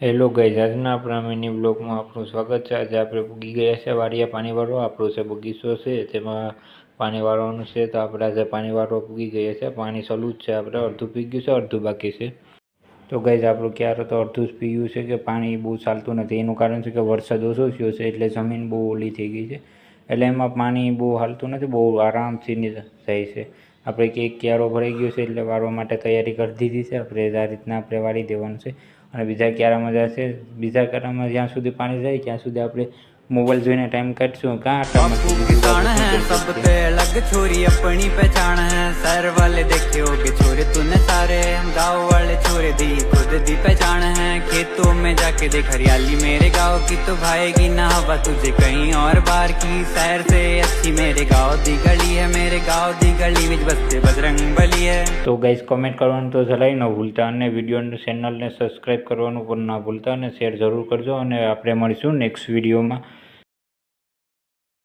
Hello guys, આજના આપણા mini બ્લોગમાં આપનું સ્વાગત છે। આજે આપણે પૂગી ગયા છે વાડિયા પાણી વાળવા। આપણો છે બગીચો છે, તેમાં પાણી વાળવાનું છે, તો આપણે આજે પાણી વાળવા પૂગી ગયા છે। પાણી ચાલુ જ છે, આપણે અડધું પી ગયું છે, અડધું બાકી છે। તો ગાઈઝ આપણું ક્યારે તો અડધું જ પીયું છે કે પાણી બહુ ચાલતું નથી। એનું કારણ છે કે વરસાદ ઓછો થયો છે, એટલે જમીન બહુ ઓલી થઈ ગઈ છે, એટલે એમાં પાણી બહુ હાલતું નથી, બહુ આરામથી જાય છે। આપણે કે એક ક્યારો ભરાઈ ગયો છે, એટલે વાળવા માટે તૈયારી કરી દીધી છે। આપણે આ રીતના આપણે વાળી દેવાનું છે, અને બીજા ક્યારામાં જશે। બીજા ક્યારામાં જ્યાં સુધી પાણી જાય ત્યાં સુધી આપણે મોબાઈલ જોઈને ટાઈમ કાઢશું। बापू किसान है सबसे अलग छोरी अपनी पहचान है। शहर वाले देखे होगे छोरे तूने सारे, हम गाँव वाले छोरे दी खुद दी पहचान है। खेतों में जाके देख हरियाली मेरे गाँव की, तो भाएगी ना हवा तुझे कहीं और बार की। शहर से अच्छी मेरे गाँव दी गली है, मेरे गाँव दी गली में बसते बजरंग बली है। तो गाइस कमेंट करवानुं तो જરાય ન ભૂલતા, અને વિડીયો ચેનલને સબસ્ક્રાઈબ કરવાનું પણ ના ભૂલતા, અને શેર જરૂર કરજો। અને આપણે મળીશું નેક્સ્ટ વિડીયોમાં।